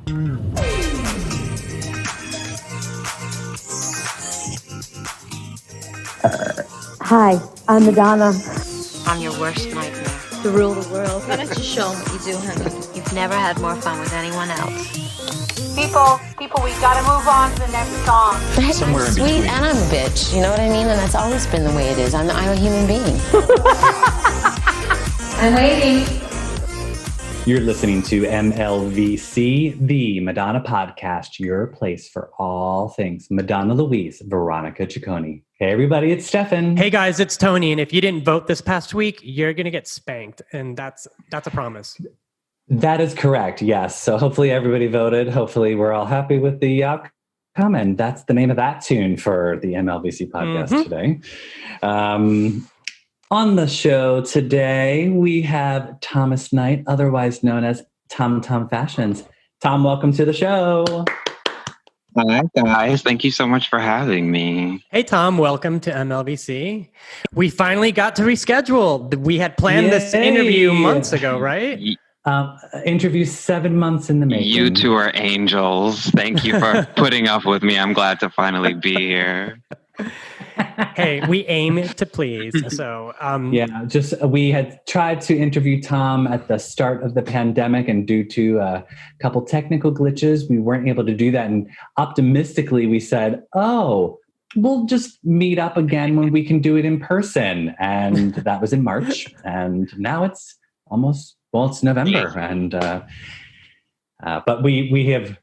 Hi, I'm Madonna. I'm your worst nightmare. To rule the world. Why don't you show them what you do, honey? You've never had more fun with anyone else. People, we gotta move on to the next song. I'm sweet and I'm a bitch, you know what I mean? And that's always been the way it is. I'm a human being. I'm waiting. You're listening to MLVC, the Madonna podcast, your place for all things Madonna Louise, Veronica Ciccone. Hey, everybody, it's Stefan. Hey, guys, it's Tony. And if you didn't vote this past week, you're going to get spanked. And that's a promise. That is correct, yes. So hopefully everybody voted. Hopefully we're all happy with the outcome. And that's the name of that tune for the MLVC podcast today. On the show today, we have Thomas Knight, otherwise known as Tom Fashions. Tom, welcome to the show. Hi, guys. Thank you so much for having me. Hey, Tom, welcome to MLVC. We finally got to reschedule. We had planned this interview months ago, right? Interview 7 months in the making. You two are angels. Thank you for putting up with me. I'm glad to finally be here. Hey, we aim to please. So, we had tried to interview Tom at the start of the pandemic, and due to a couple technical glitches, we weren't able to do that. And optimistically, we said, we'll just meet up again when we can do it in person. And that was in March. And now it's it's November. And but we have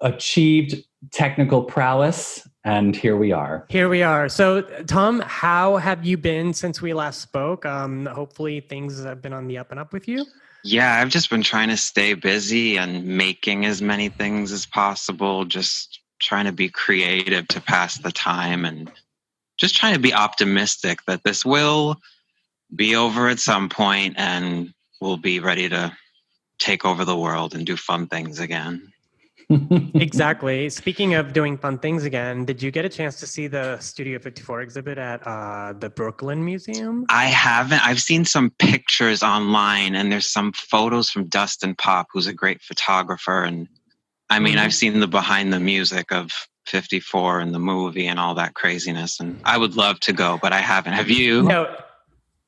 achieved technical prowess. And here we are. So, Tom, how have you been since we last spoke? Hopefully things have been on the up and up with you. Yeah, I've just been trying to stay busy and making as many things as possible, just trying to be creative to pass the time and just trying to be optimistic that this will be over at some point and we'll be ready to take over the world and do fun things again. Exactly. Speaking of doing fun things again, did you get a chance to see the Studio 54 exhibit at the Brooklyn Museum? I haven't. I've seen some pictures online, and there's some photos from Dustin Pop, who's a great photographer. And I mean, I've seen the behind the music of 54 and the movie and all that craziness. And I would love to go, but I haven't. Have you? No.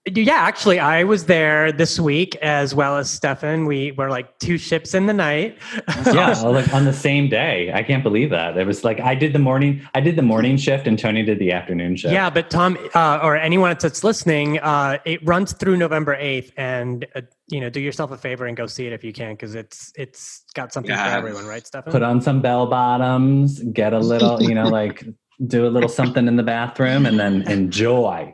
Yeah, actually, I was there this week as well as Stefan. We were like two ships in the night. Like on the same day. I can't believe that. It was like I did the morning shift and Tony did the afternoon shift. Yeah, but Tom, or anyone that's listening, it runs through November 8th, and do yourself a favor and go see it if you can, because it's got something for everyone, right, Stefan? Put on some bell bottoms, get a little, do a little something in the bathroom, and then enjoy.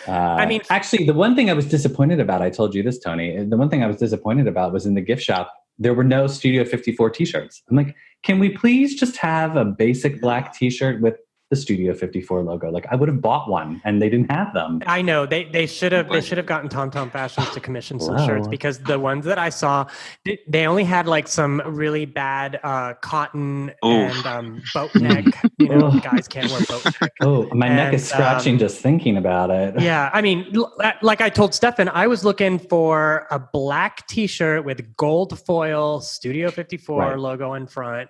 Actually, the one thing I was disappointed about, I told you this, Tony, the one thing I was disappointed about was in the gift shop, there were no Studio 54 t-shirts. I'm like, can we please just have a basic black t-shirt with the Studio 54 logo? Like, I would have bought one, and they didn't have them. I know they should have gotten Tom Fashions to commission some shirts, because the ones that I saw, they only had like some really bad cotton and boat neck. Guys can't wear boat neck. My neck is scratching just thinking about it. Yeah, I mean, like I told Stefan, I was looking for a black T-shirt with gold foil Studio 54 logo in front.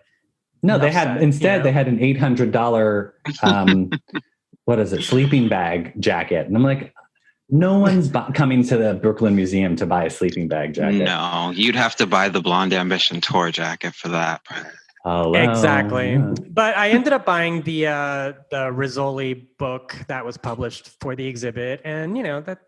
No, they had an $800 sleeping bag jacket. And I'm like, no one's coming to the Brooklyn Museum to buy a sleeping bag jacket. No, you'd have to buy the Blonde Ambition tour jacket for that. Oh, well, exactly. Yeah. But I ended up buying the Rizzoli book that was published for the exhibit, and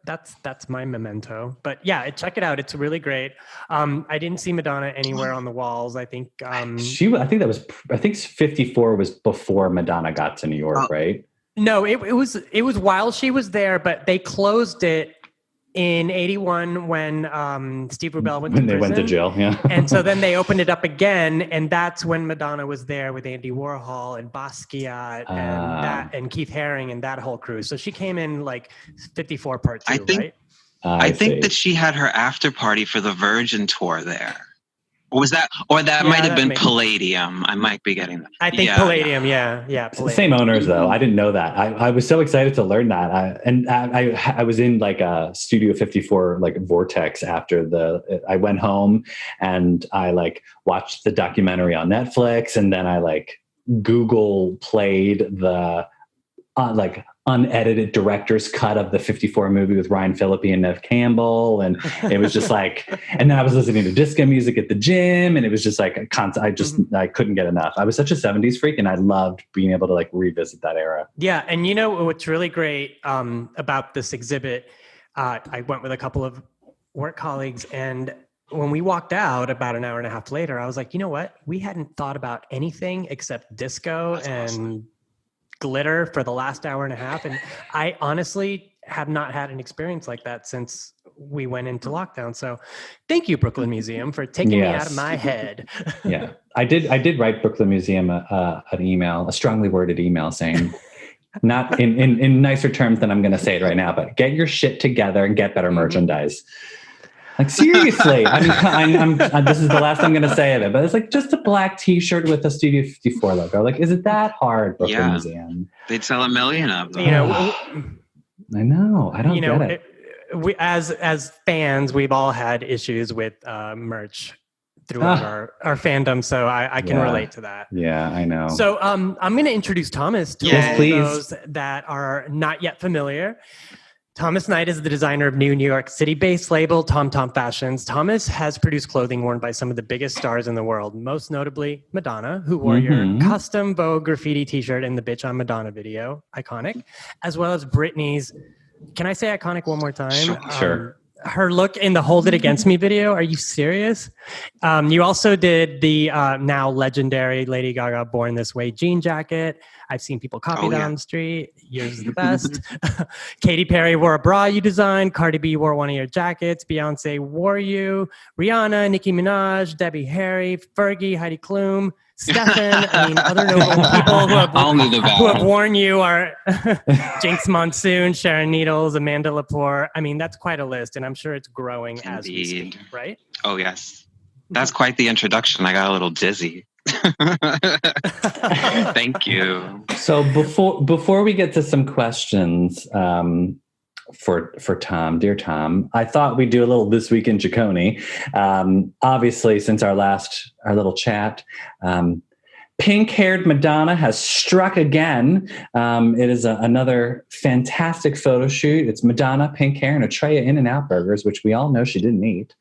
that's my memento. But yeah, check it out; it's really great. I didn't see Madonna anywhere on the walls. I think I think 54 was before Madonna got to New York, right? No, it was while she was there, but they closed it in 81 when Steve Rubell went to prison. When they went to jail, yeah. And so then they opened it up again, and that's when Madonna was there with Andy Warhol and Basquiat and Keith Haring and that whole crew. So she came in like 54 part 2, right? I think that she had her after party for the Virgin tour there. Or was that, or that might have that been makes- Palladium. I might be getting that. I think Palladium. Yeah. Palladium. Same owners though. I didn't know that. I was so excited to learn that. I was in like a Studio 54 like vortex after I went home and I like watched the documentary on Netflix, and then I like Google played the like unedited director's cut of the 54 movie with Ryan Phillippe and Nev Campbell. And it was just like, and then I was listening to disco music at the gym, and it was just like a constant, I couldn't get enough. I was such a 70s freak, and I loved being able to like revisit that era. Yeah. And you know, what's really great about this exhibit, I went with a couple of work colleagues, and when we walked out about an hour and a half later, I was like, you know what? We hadn't thought about anything except disco and glitter for the last hour and a half. And I honestly have not had an experience like that since we went into lockdown. So thank you, Brooklyn Museum, for taking me out of my head. Yeah, I did write Brooklyn Museum an email, a strongly worded email saying, not in nicer terms than I'm going to say it right now, but get your shit together and get better merchandise. Like, seriously, I'm this is the last I'm going to say of it, but it's like just a black T-shirt with a Studio 54 logo. Like, is it that hard, Brooklyn Museum? They'd sell 1 million of them. You know, I know. I don't get it. We, as fans, we've all had issues with merch throughout our fandom, so I can relate to that. Yeah, I know. So I'm going to introduce Thomas to all those that are not yet familiar. Thomas Knight is the designer of New York City-based label Tom Tom Fashions. Thomas has produced clothing worn by some of the biggest stars in the world, most notably Madonna, who wore your custom Vogue graffiti t-shirt in the Bitch I'm Madonna video, iconic, as well as Britney's, can I say iconic one more time? Sure. Her look in the Hold It Against Me video. Are you serious? You also did the now legendary Lady Gaga Born This Way jean jacket. I've seen people copy that on the street. Yours is the best. Katy Perry wore a bra you designed. Cardi B wore one of your jackets. Beyonce wore you. Rihanna, Nicki Minaj, Debbie Harry, Fergie, Heidi Klum, Stefan. I mean, other notable people who have worn you are Jinx Monsoon, Sharon Needles, Amanda Lepore. I mean, that's quite a list, and I'm sure it's growing as we speak, right? Oh, yes. That's quite the introduction. I got a little dizzy. Thank you. So before we get to some questions for Tom, dear Tom, I thought we'd do a little This Week in Jaconi. Obviously, since our little chat, pink-haired Madonna has struck again. It is another fantastic photo shoot. It's Madonna, pink hair, and a tray of In-N-Out burgers, which we all know she didn't eat.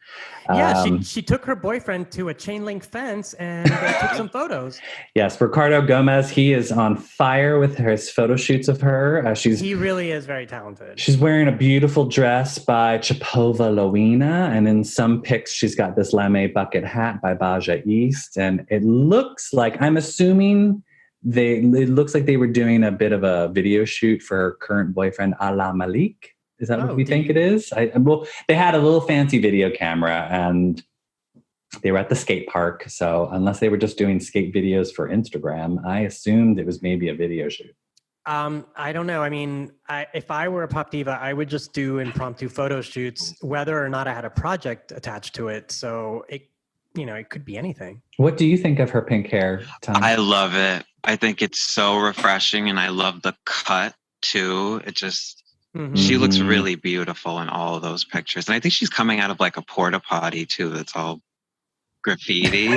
Yeah, she took her boyfriend to a chain link fence and they took some photos. Yes, Ricardo Gomez, he is on fire with his photo shoots of her. He really is very talented. She's wearing a beautiful dress by Chapova Loina, and in some pics she's got this lame bucket hat by Baja East, and it looks like, I'm assuming it looks like they were doing a bit of a video shoot for her current boyfriend, Ala Malik. Is that what we think it is? Well, they had a little fancy video camera and they were at the skate park. So unless they were just doing skate videos for Instagram, I assumed it was maybe a video shoot. I don't know. I mean, if I were a pop diva, I would just do impromptu photo shoots, whether or not I had a project attached to it. So it could be anything. What do you think of her pink hair, Tom? I love it. I think it's so refreshing, and I love the cut too. It just... She looks really beautiful in all of those pictures. And I think she's coming out of like a porta potty too. That's all graffiti.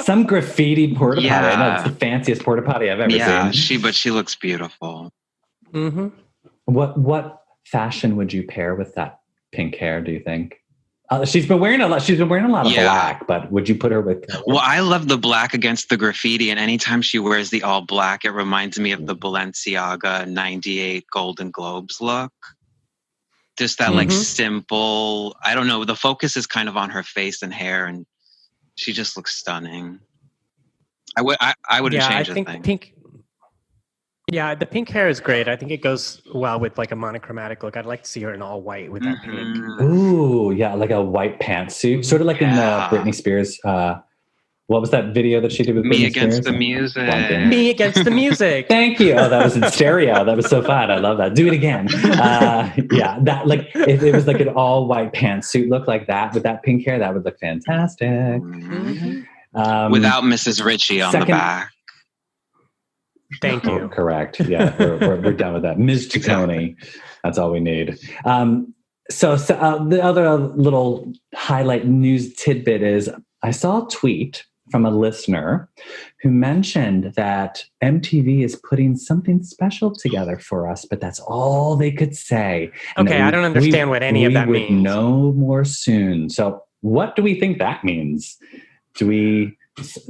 Some graffiti porta potty. I know, it's the fanciest porta potty I've ever seen. Yeah, she looks beautiful. Mm-hmm. What fashion would you pair with that pink hair, do you think? She's been wearing a lot of black, but would you put her with color? Well, I love the black against the graffiti, and anytime she wears the all black, it reminds me of the Balenciaga 98 Golden Globes look. Just that like simple, I don't know, the focus is kind of on her face and hair, and she just looks stunning. I wouldn't change a thing. The pink hair is great. I think it goes well with like a monochromatic look. I'd like to see her in all white with that pink. Ooh, yeah, like a white pantsuit, sort of like in the Britney Spears What was that video that she did with Me Britney Against Spears? the Music. Me Against the Music. Thank you. Oh, that was in stereo. That was so fun. I love that. Do it again. Yeah, that like if it was like an all white pantsuit look like that with that pink hair, that would look fantastic. Mm-hmm. Without Mrs. Ritchie on the back. Thank you. Oh, correct. Yeah, we're done with that. Ms. Ciccone. That's all we need. So the other little highlight news tidbit is I saw a tweet from a listener who mentioned that MTV is putting something special together for us, but that's all they could say. Okay, I don't understand what any of that means. We would know more soon. So what do we think that means?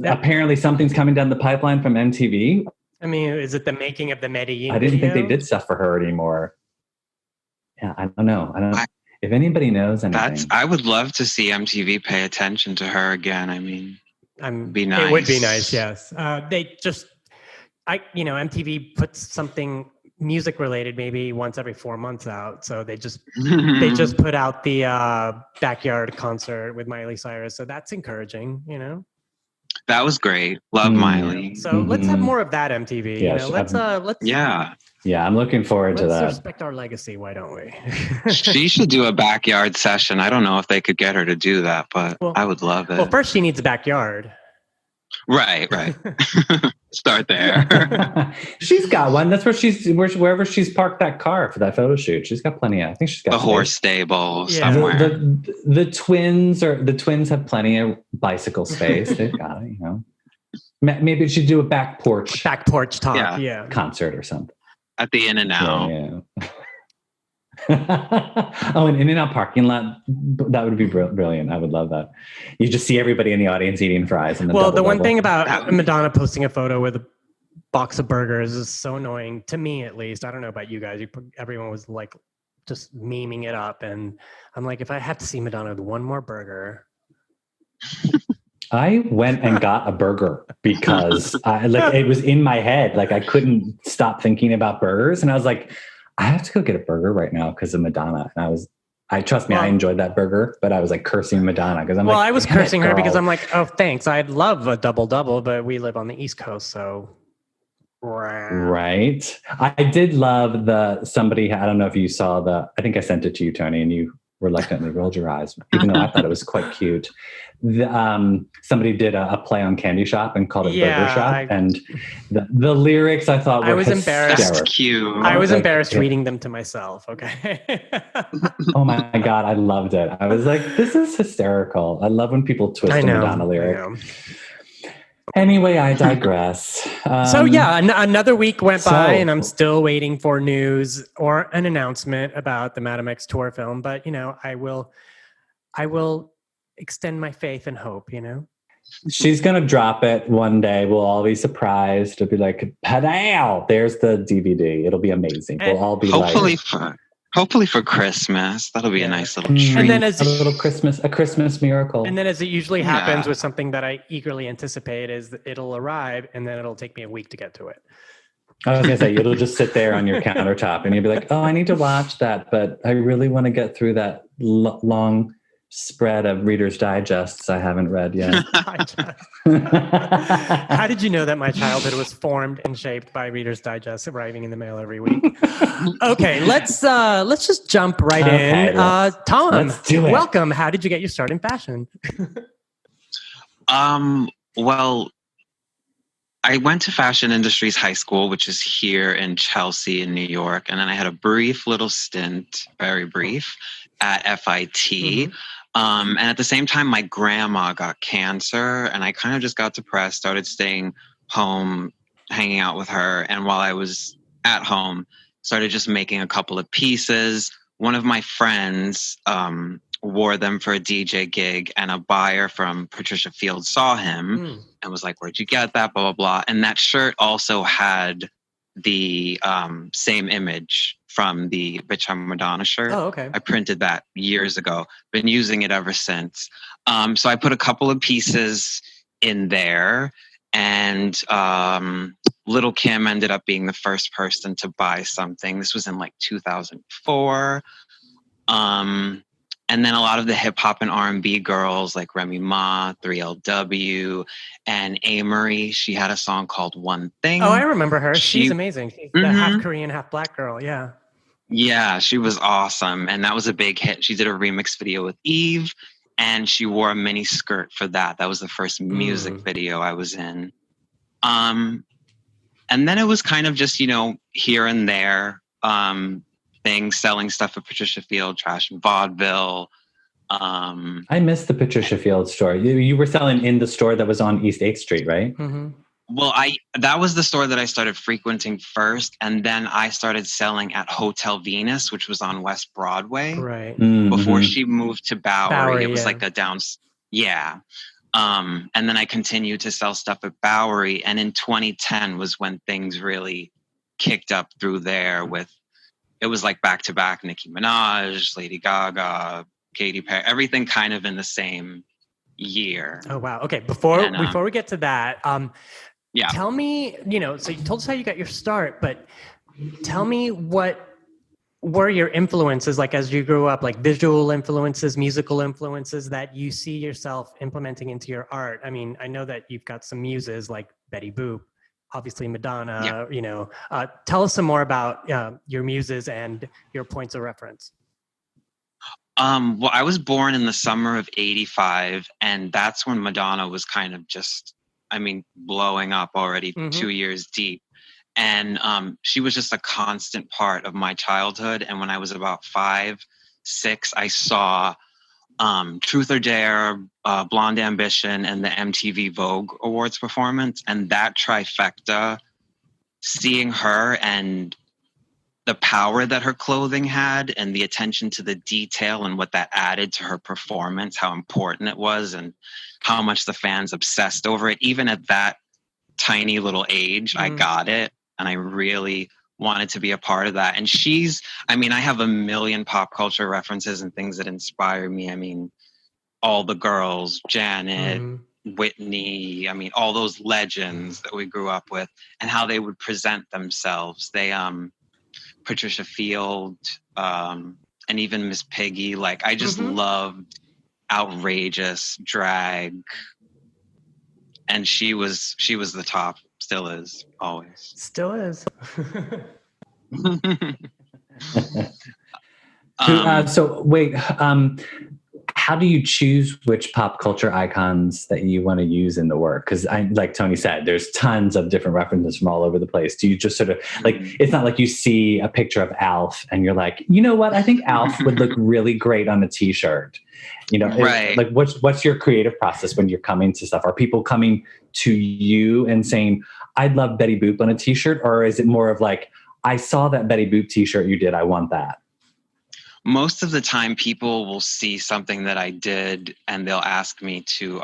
Apparently something's coming down the pipeline from MTV? I mean, is it the making of the Medellin I didn't video? think they did stuff for her anymore. Yeah, I don't know. If anybody knows anything. I would love to see MTV pay attention to her again. I mean, be nice. It would be nice, yes. MTV puts something music related maybe once every 4 months out. So they just put out the backyard concert with Miley Cyrus. So that's encouraging, you know. That was great. Love Miley. So let's have more of that, MTV. Yes, you know, let's Yeah, I'm looking forward to that. Let's respect our legacy, why don't we? She should do a backyard session. I don't know if they could get her to do that, but I would love it. Well, first she needs a backyard. Right. Start there. She's got one. That's wherever she's parked that car for that photo shoot. She's got plenty of. I think she's got the horse stable somewhere. The twins have plenty of bicycle space. They've got it, you know. Maybe she do a back porch talk, concert or something at the In-N-Out. Yeah. Oh, an In-N-Out parking lot. That would be brilliant. I would love that. You just see everybody in the audience eating fries. And the one thing about Madonna posting a photo with a box of burgers is so annoying to me, at least. I don't know about you guys. Everyone was like just memeing it up, and I'm like, if I have to see Madonna with one more burger. I went and got a burger because it was in my head. Like I couldn't stop thinking about burgers, and I was like, I have to go get a burger right now because of Madonna. And I enjoyed that burger, but I was like cursing Madonna because I was cursing her because I'm like, oh, thanks. I'd love a double, but we live on the East Coast, so. Right. I did love somebody, I don't know if you saw I think I sent it to you, Tony, and you reluctantly rolled your eyes, even though I thought it was quite cute. Somebody did a play on Candy Shop and called it Burger Shop, and the lyrics I thought were embarrassed. That's cute. I was embarrassed reading them to myself. Okay. Oh my God, I loved it. I was like, this is hysterical. I love when people twist a Madonna lyric. Anyway, I digress. Another week went by, and I'm still waiting for news or an announcement about the Madame X tour film. But you know, I will extend my faith and hope. You know, she's gonna drop it one day. We'll all be surprised. It'll be like, "Padow! There's the DVD. It'll be amazing." We'll all be hopefully for Christmas. That'll be a nice little treat. And then a Christmas miracle. And then, as it usually happens with something that I eagerly anticipate, is that it'll arrive and then it'll take me a week to get to it. I was gonna say, it'll just sit there on your countertop, and you'll be like, "Oh, I need to watch that, but I really want to get through that long spread of Reader's Digests I haven't read yet." How did you know that my childhood was formed and shaped by Reader's Digest arriving in the mail every week? Okay, let's just jump right in. Tom, let's do it. Welcome. How did you get your start in fashion? Well, I went to Fashion Industries High School, which is here in Chelsea in New York, and then I had a brief little stint, very brief, at FIT. Mm-hmm. And at the same time, my grandma got cancer, and I kind of just got depressed, started staying home, hanging out with her. And while I was at home, started just making a couple of pieces. One of my friends wore them for a DJ gig, and a buyer from Patricia Field saw him and was like, "Where'd you get that? Blah, blah, blah." And that shirt also had the same image from the Bitch I'm Madonna shirt. Oh, okay. I printed that years ago. Been using it ever since. So I put a couple of pieces in there, and Little Kim ended up being the first person to buy something. This was in like 2004. And then a lot of the hip hop and R&B girls like Remy Ma, 3LW, and Amory. She had a song called One Thing. Oh, I remember her. She's amazing. She's the half Korean, half black girl. Yeah. Yeah, she was awesome. And that was a big hit. She did a remix video with Eve, and she wore a mini skirt for that. That was the first music video I was in. And then it was kind of just, you know, here and there. Things, selling stuff at Patricia Field, Trash and Vaudeville. I missed the Patricia Field store. You were selling in the store that was on East 8th Street, right? Mm-hmm. Well, that was the store that I started frequenting first, and then I started selling at Hotel Venus, which was on West Broadway. Right. Before she moved to Bowery. It was like a and then I continued to sell stuff at Bowery, and in 2010 was when things really kicked up through there with. It was like back-to-back Nicki Minaj, Lady Gaga, Katy Perry, everything kind of in the same year. Oh, wow. Okay, before we get to that, tell me, you know, so you told us how you got your start, but tell me what were your influences, like as you grew up, like visual influences, musical influences that you see yourself implementing into your art? I mean, I know that you've got some muses like Betty Boop, obviously Madonna, you know, tell us some more about your muses and your points of reference. Well, I was born in the summer of '85, and that's when Madonna was kind of just, I mean, blowing up already 2 years deep. And she was just a constant part of my childhood. And when I was about 5, 6, I saw Truth or Dare, Blonde Ambition, and the MTV Vogue Awards performance. And that trifecta, seeing her and the power that her clothing had and the attention to the detail and what that added to her performance, how important it was and how much the fans obsessed over it. Even at that tiny little age, I got it. And I really wanted to be a part of that. And I have a million pop culture references and things that inspire me. I mean, all the girls, Janet, Whitney, I mean, all those legends that we grew up with and how they would present themselves. They, Patricia Field, and even Miss Piggy, like I just loved outrageous drag. And she was the top, still is, always. Still is. So wait, how do you choose which pop culture icons that you want to use in the work? Because like Tony said, there's tons of different references from all over the place. Do you just sort of like, it's not like you see a picture of Alf and you're like, you know what? I think Alf would look really great on a t-shirt. You know, right. Like what's your creative process when you're coming to stuff? Are people coming to you and saying, I'd love Betty Boop on a t-shirt? Or is it more of like, I saw that Betty Boop t-shirt you did, I want that? Most of the time people will see something that I did and they'll ask me to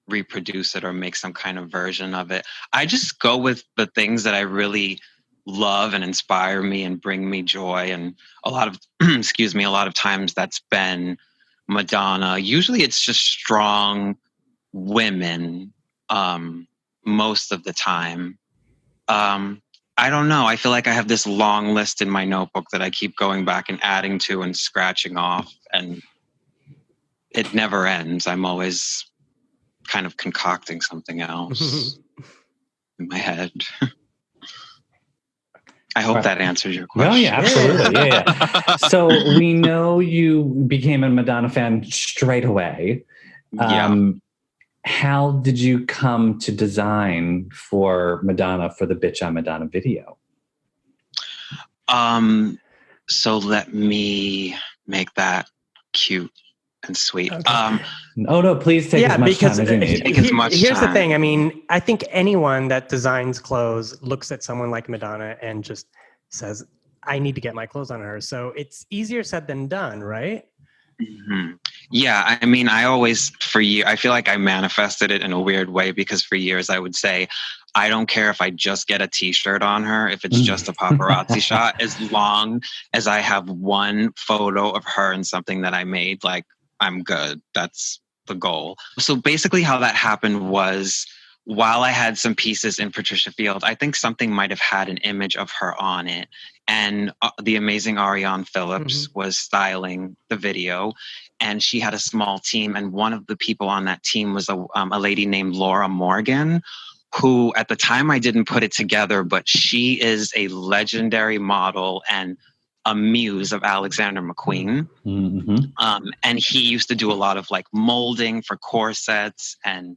reproduce it or make some kind of version of it. I just go with the things that I really love and inspire me and bring me joy. And a lot of, a lot of times that's been Madonna. Usually it's just strong women most of the time. I don't know. I feel like I have this long list in my notebook that I keep going back and adding to and scratching off, and it never ends. I'm always kind of concocting something else in my head. I hope that answers your question. Oh, yeah, absolutely. Yeah. So we know you became a Madonna fan straight away. How did you come to design for Madonna for the Bitch I'm Madonna video? So let me make that cute and sweet. Okay. No, please take as much time as you need. Here's the thing. I mean, I think anyone that designs clothes looks at someone like Madonna and just says, I need to get my clothes on her. So it's easier said than done, right? Mm-hmm. Yeah, I mean, I feel like I manifested it in a weird way because for years I would say, I don't care if I just get a t-shirt on her, if it's just a paparazzi shot, as long as I have one photo of her and something that I made, like I'm good. That's the goal. So basically how that happened was while I had some pieces in Patricia Field, I think something might have had an image of her on it. And the amazing Ariane Phillips was styling the video, and she had a small team. And one of the people on that team was a lady named Laura Morgan, who at the time I didn't put it together, but she is a legendary model and a muse of Alexander McQueen. And he used to do a lot of like molding for corsets and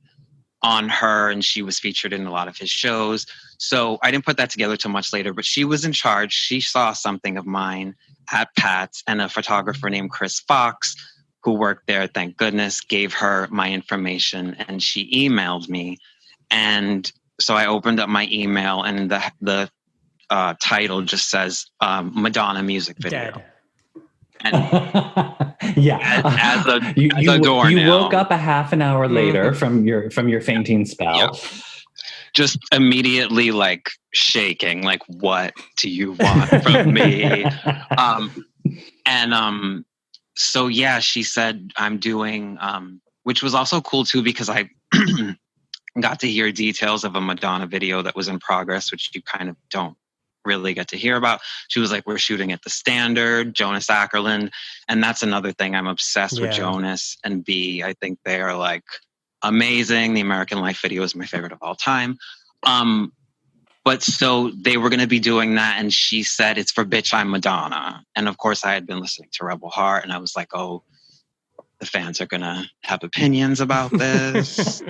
on her, and she was featured in a lot of his shows. So I didn't put that together till much later, but she was in charge. She saw something of mine at Pat's, and a photographer named Chris Fox, who worked there, thank goodness, gave her my information, and she emailed me. And so I opened up my email, and the title just says Madonna music video. Dead. And yeah, as a you doornail. woke up a half an hour later from your fainting spell. Yep. Just immediately like shaking, like, what do you want from me? So yeah, she said I'm doing, which was also cool too, because I got to hear details of a Madonna video that was in progress, which you kind of don't really get to hear about. She was like, we're shooting at the Standard, Jonas Ackerland. And that's another thing. I'm obsessed with Jonas and B. I think they are like amazing. The American Life video is my favorite of all time. But so they were going to be doing that. And she said, it's for Bitch I'm Madonna. And of course I had been listening to Rebel Heart, and I was like, oh, the fans are going to have opinions about this.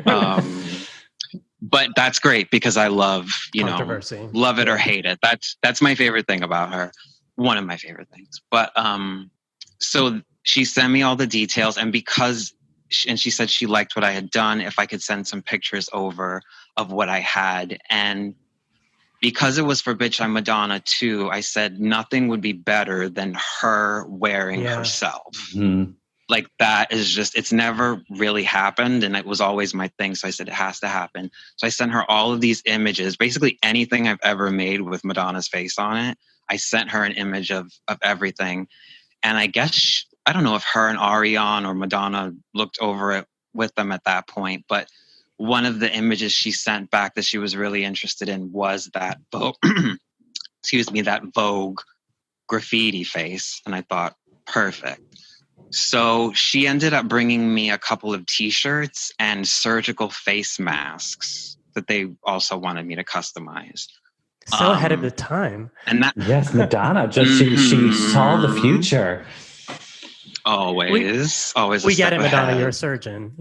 But that's great because I love, love it or hate it. That's my favorite thing about her. One of my favorite things. But so she sent me all the details, and and she said she liked what I had done, if I could send some pictures over of what I had. And because it was for Bitch I'm Madonna too, I said nothing would be better than her wearing herself. Mm-hmm. Like that is just, it's never really happened. And it was always my thing. So I said, it has to happen. So I sent her all of these images, basically anything I've ever made with Madonna's face on it. I sent her an image of everything. And I guess, I don't know if her and Ariane or Madonna looked over it with them at that point, but one of the images she sent back that she was really interested in was that Vogue, that Vogue graffiti face. And I thought, perfect. So she ended up bringing me a couple of t-shirts and surgical face masks that they also wanted me to customize. So ahead of the time. And that, yes, Madonna, she saw the future. Always. We get it, Madonna, you're a surgeon,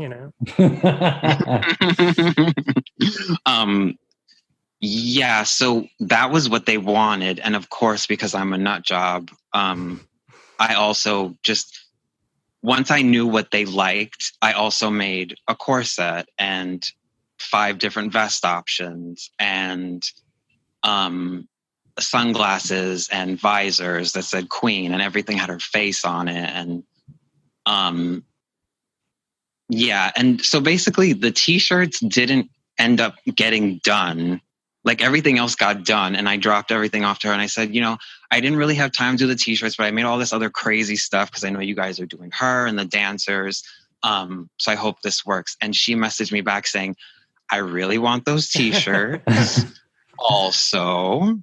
Yeah, so that was what they wanted. And of course, because I'm a nut job, I also just, once I knew what they liked, I also made a corset and 5 different vest options and sunglasses and visors that said Queen, and everything had her face on it. And and so basically the t-shirts didn't end up getting done. Like everything else got done, and I dropped everything off to her, and I said, I didn't really have time to do the t-shirts, but I made all this other crazy stuff because I know you guys are doing her and the dancers. So I hope this works. And she messaged me back saying, I really want those t-shirts also.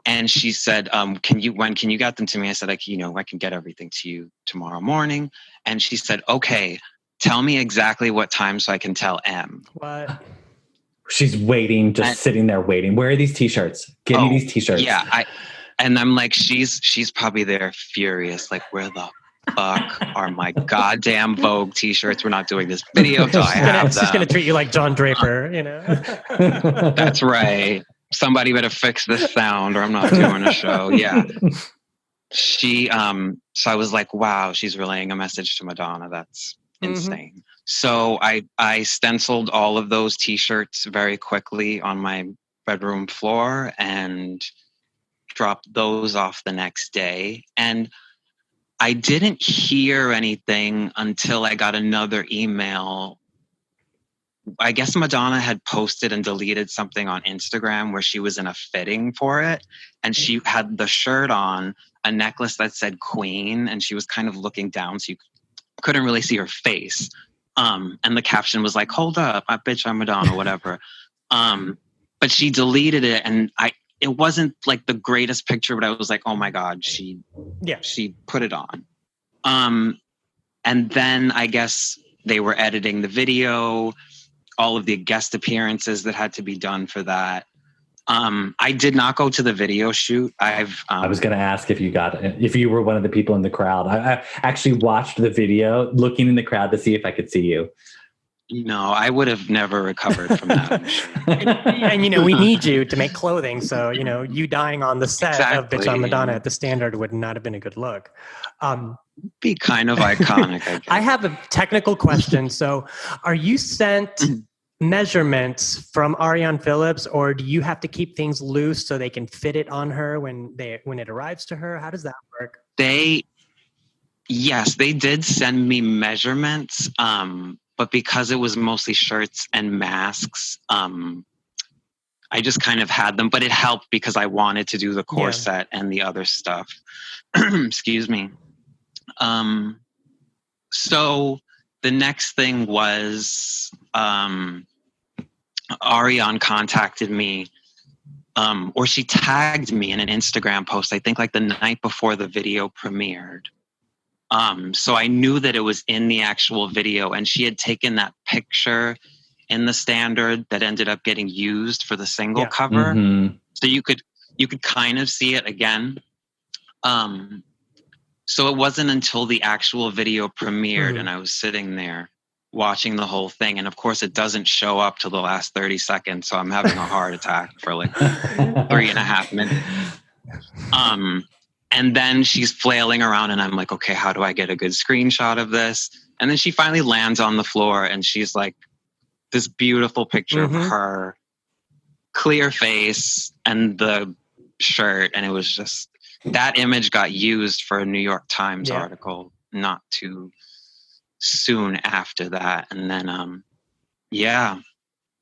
And she said, when can you get them to me? I said, I can get everything to you tomorrow morning. And she said, okay, tell me exactly what time so I can tell M. What? She's waiting, sitting there waiting. Where are these t-shirts? Give me these t-shirts. Yeah. And I'm like, she's probably there furious. Like, where the fuck are my goddamn Vogue t-shirts? We're not doing this video till I have them. She's going to treat you like John Draper, That's right. Somebody better fix this sound or I'm not doing a show. Yeah. She, so I was like, wow, she's relaying a message to Madonna. That's insane. So I stenciled all of those t-shirts very quickly on my bedroom floor and dropped those off the next day. And I didn't hear anything until I got another email. I guess Madonna had posted and deleted something on Instagram where she was in a fitting for it. And she had the shirt on, a necklace that said Queen, and she was kind of looking down so you couldn't really see her face. And the caption was like, hold up, Bitch I'm Madonna, whatever. But she deleted it, and it wasn't like the greatest picture, but I was like, oh my God, she put it on. And then I guess they were editing the video, all of the guest appearances that had to be done for that. I did not go to the video shoot. I was going to ask if you were one of the people in the crowd. I actually watched the video, looking in the crowd to see if I could see you. No, I would have never recovered from that. And we need you to make clothing. So, you dying on the set of Bitch I'm Madonna at the Standard would not have been a good look. Be kind of iconic. I have a technical question. So are you sent measurements from Ariane Phillips, or do you have to keep things loose so they can fit it on her when it arrives to her? How does that work? Yes, they did send me measurements. But because it was mostly shirts and masks, I just kind of had them. But it helped because I wanted to do the corset and the other stuff. Excuse me. So the next thing was Ariane contacted me, or she tagged me in an Instagram post, I think like the night before the video premiered. So I knew that it was in the actual video, and she had taken that picture in the Standard that ended up getting used for the single cover. Mm-hmm. So you could kind of see it again. So it wasn't until the actual video premiered and I was sitting there watching the whole thing. And of course it doesn't show up till the last 30 seconds. So I'm having a heart attack for like 3.5 minutes. And then she's flailing around and I'm like, okay, how do I get a good screenshot of this? And then she finally lands on the floor and she's like this beautiful picture of her, clear face and the shirt. And it was just, that image got used for a New York Times article not too soon after that. And then,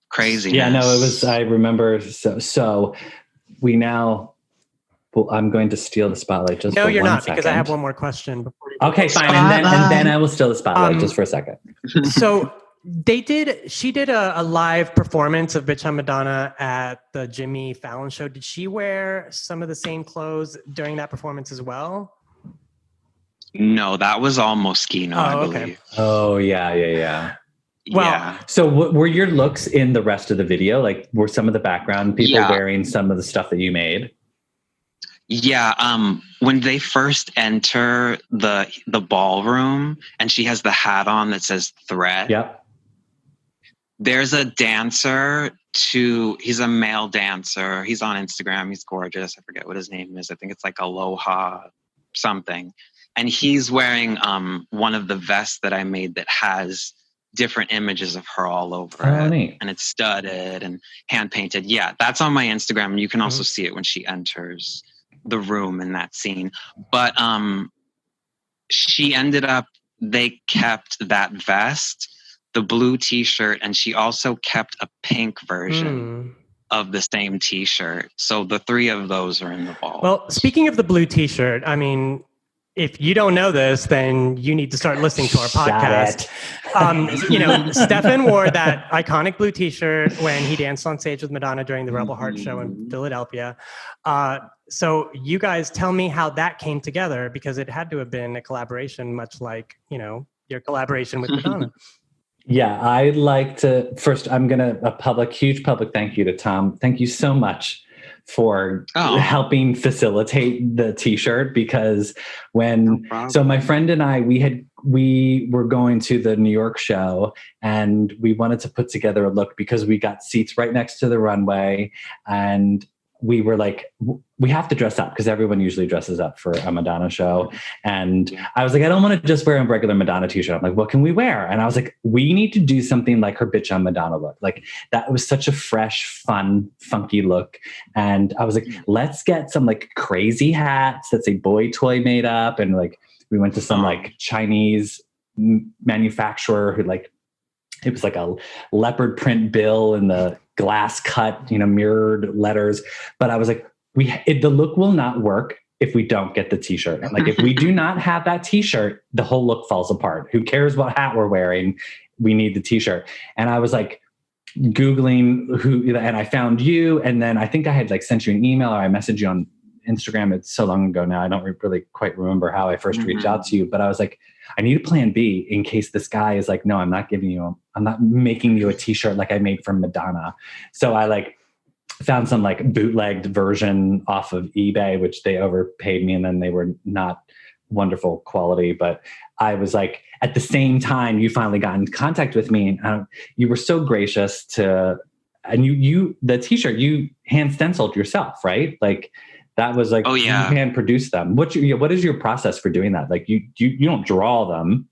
crazy. Yeah, no, it was, I remember. So we now, well, I'm going to steal the spotlight just for 1 second. No, you're not, because I have one more question. Okay, fine. And then I will steal the spotlight just for a second. So she did a live performance of Bitch I'm Madonna at the Jimmy Fallon show. Did she wear some of the same clothes during that performance as well? No, that was all Moschino, I believe. Okay. Oh, yeah. Well, so were your looks in the rest of the video? Like, were some of the background people wearing some of the stuff that you made? Yeah, when they first enter the ballroom and she has the hat on that says Threat. Yep. There's a dancer he's a male dancer. He's on Instagram. He's gorgeous. I forget what his name is. I think it's like Aloha something. And he's wearing one of the vests that I made that has different images of her all over it. Neat. And it's studded and hand painted. Yeah, that's on my Instagram. And you can also see it when she enters the room in that scene. But she ended up, they kept that vest, the blue t-shirt, and she also kept a pink version of the same t-shirt. So the three of those are in the ball. Well, speaking of the blue t-shirt, I mean, if you don't know this, then you need to start listening to our podcast. Stefan wore that iconic blue t-shirt when he danced on stage with Madonna during the Rebel Heart show in Philadelphia. So you guys tell me how that came together, because it had to have been a collaboration, much like, your collaboration with Madonna. Yeah, I'd like to, first, I'm going to, huge public thank you to Tom. Thank you so much for helping facilitate the t-shirt, because so my friend and I, we were going to the New York show and we wanted to put together a look because we got seats right next to the runway, and we were like, we have to dress up because everyone usually dresses up for a Madonna show. And I was like, I don't want to just wear a regular Madonna t-shirt. I'm like, what can we wear? And I was like, we need to do something like her Bitch I'm Madonna look. Like, that was such a fresh, fun, funky look. And I was like, let's get some like crazy hats that say boy toy made up. And like, we went to some like Chinese manufacturer who like, it was like a leopard print bill and the glass cut, mirrored letters. But I was like, the look will not work if we don't get the t-shirt. Like, if we do not have that t-shirt, the whole look falls apart. Who cares what hat we're wearing? We need the t-shirt. And I was like, Googling who, and I found you. And then I think I had like sent you an email or I messaged you on Instagram. It's so long ago now. I don't really quite remember how I first reached out to you, but I was like, I need a plan B in case this guy is like, no, I'm not making you a t-shirt like I made for Madonna. So I like found some like bootlegged version off of eBay, which they overpaid me. And then they were not wonderful quality, but I was like, at the same time, you finally got in contact with me and you were so gracious and you, the t-shirt, you hand stenciled yourself, right? Like that was like, you hand produced them. What is your process for doing that? Like you don't draw them.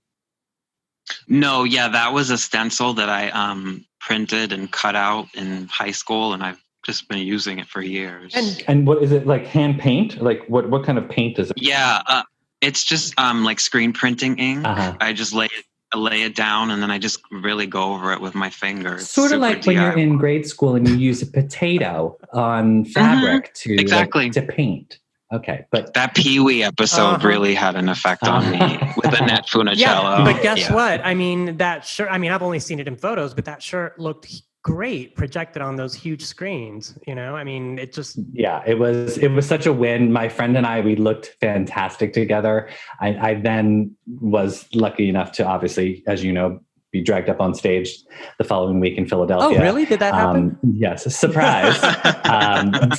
No. Yeah. That was a stencil that I printed and cut out in high school. And I've just been using it for years. And what is it, like hand paint? Like what kind of paint is it? Yeah. It's just like screen printing ink. I just lay it down and then I just really go over it with my fingers. Sort of like when you're in grade school and you use a potato on fabric to paint. Okay, but that Pee-wee episode really had an effect on me with Annette Funicello. Yeah, but guess what? I mean, that shirt. I mean, I've only seen it in photos, but that shirt looked great projected on those huge screens. You know, I mean, it just it was such a win. My friend and I, we looked fantastic together. I then was lucky enough to obviously, as you know, be dragged up on stage the following week in Philadelphia. Oh, really? Did that happen? Yes, a surprise.